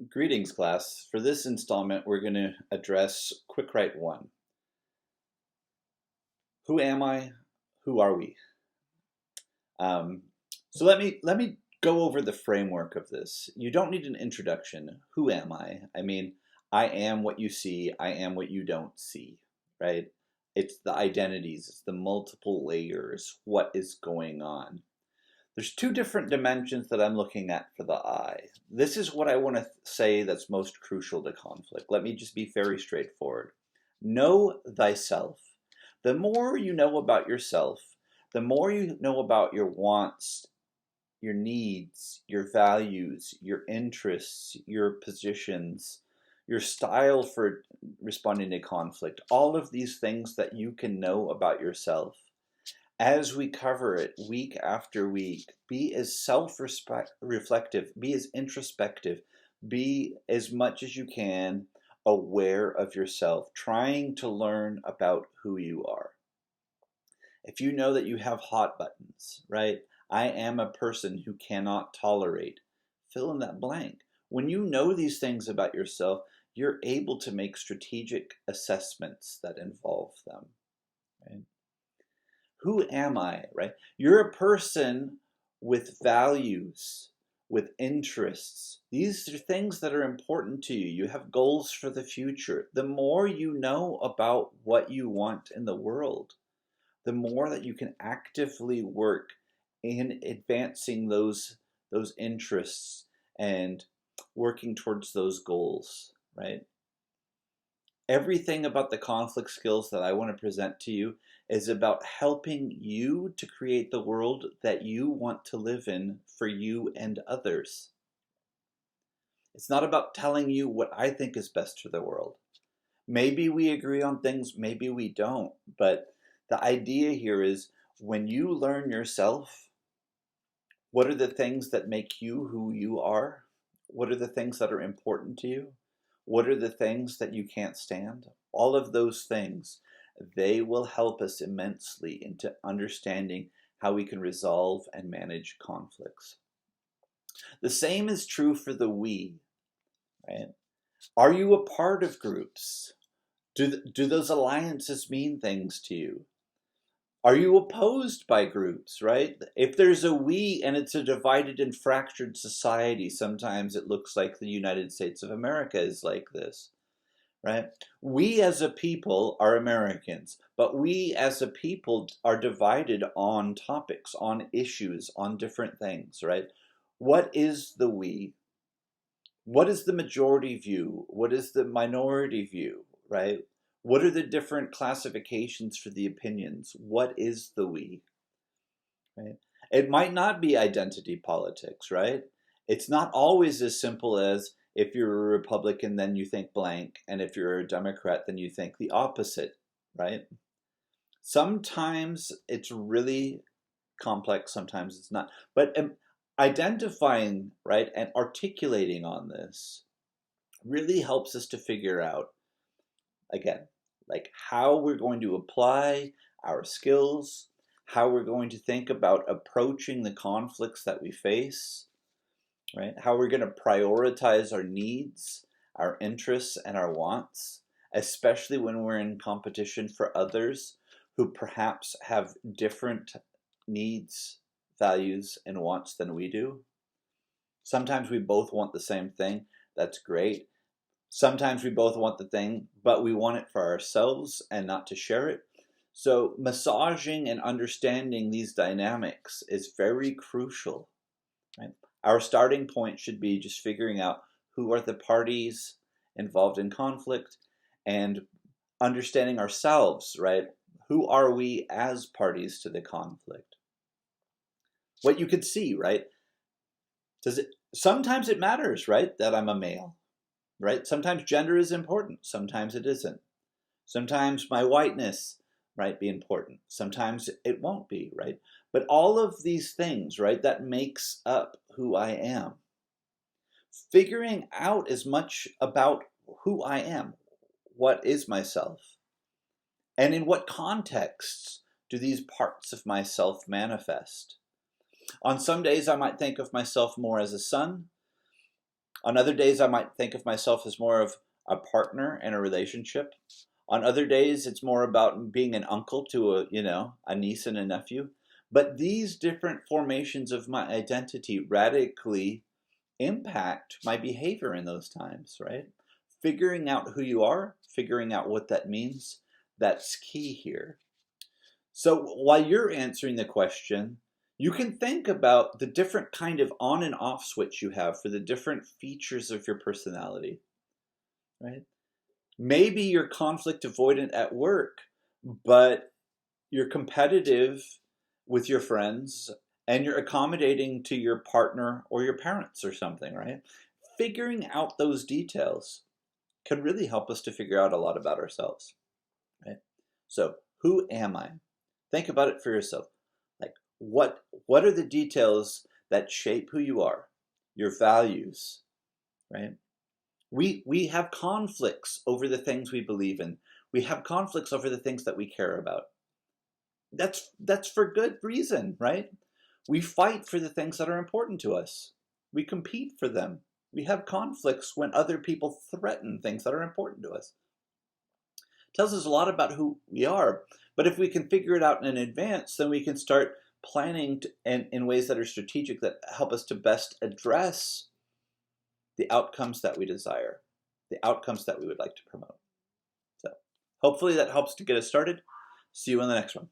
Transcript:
Greetings, class. For this installment, we're going to address Quick Write 1. Who am I? Who are we? Um, so let me go over the framework of this. You don't need an introduction. Who am I? I mean, I am what you see. I am what you don't see, right? It's the identities. It's the multiple layers. What is going on? There's two different dimensions that I'm looking at for the I. This is what I want to say that's most crucial to conflict. Let me just be very straightforward. Know thyself. The more you know about yourself, the more you know about your wants, your needs, your values, your interests, your positions, your style for responding to conflict, all of these things that you can know about yourself as we cover it week after week, be as self-reflective, be as introspective, be as much as you can aware of yourself, trying to learn about who you are. If you know that you have hot buttons, right? I am a person who cannot tolerate. Fill in that blank. When you know these things about yourself, you're able to make strategic assessments that involve them, right? Who am I, right? You're a person with values, with interests. These are things that are important to you. You have goals for the future. The more you know about what you want in the world, the more that you can actively work in advancing those interests and working towards those goals, right? Everything about the conflict skills that I want to present to you is about helping you to create the world that you want to live in for you and others. It's not about telling you what I think is best for the world. Maybe we agree on things, maybe we don't, but the idea here is when you learn yourself, what are the things that make you who you are? What are the things that are important to you? What are the things that you can't stand? All of those things, they will help us immensely into understanding how we can resolve and manage conflicts. The same is true for the we, right? Are you a part of groups? Do those alliances mean things to you? Are you opposed by groups, right? If there's a we and it's a divided and fractured society, sometimes it looks like the United States of America is like this, right? We as a people are Americans, but we as a people are divided on topics, on issues, on different things, right? What is the we? What is the majority view? What is the minority view, right? What are the different classifications for the opinions? What is the we, right? It might not be identity politics, right? It's not always as simple as if you're a Republican, then you think blank, and if you're a Democrat, then you think the opposite, right? Sometimes it's really complex, sometimes it's not. But identifying, right, and articulating on this really helps us to figure out, again, like how we're going to apply our skills, how we're going to think about approaching the conflicts that we face, right? How we're going to prioritize our needs, our interests, and our wants, especially when we're in competition for others who perhaps have different needs, values, and wants than we do. Sometimes we both want the same thing. That's great. Sometimes we both want the thing, but we want it for ourselves and not to share it. So massaging and understanding these dynamics is very crucial, right? Our starting point should be just figuring out who are the parties involved in conflict and understanding ourselves, right? Who are we as parties to the conflict? What you could see, right? Sometimes it matters, right, that I'm a male, right? Sometimes gender is important, sometimes it isn't. Sometimes my whiteness might be important, sometimes it won't be, right? But all of these things, right, that makes up who I am. Figuring out as much about who I am, what is myself, and in what contexts do these parts of myself manifest. On some days I might think of myself more as a son. On other days, I might think of myself as more of a partner in a relationship. On other days, it's more about being an uncle to a niece and a nephew. But these different formations of my identity radically impact my behavior in those times, right? Figuring out who you are, figuring out what that means, that's key here. So while you're answering the question, you can think about the different kind of on and off switch you have for the different features of your personality, right? Maybe you're conflict avoidant at work, but you're competitive with your friends and you're accommodating to your partner or your parents or something, right? Figuring out those details can really help us to figure out a lot about ourselves, right? So, who am I? Think about it for yourself. Like, what are the details that shape who you are? Your values, right? We have conflicts over the things we believe in. We have conflicts over the things that we care about. That's for good reason, right? We fight for the things that are important to us. We compete for them. We have conflicts when other people threaten things that are important to us. It tells us a lot about who we are. But if we can figure it out in advance, then we can start planning in ways that are strategic that help us to best address the outcomes that we desire, the outcomes that we would like to promote. So hopefully that helps to get us started. See you in the next one.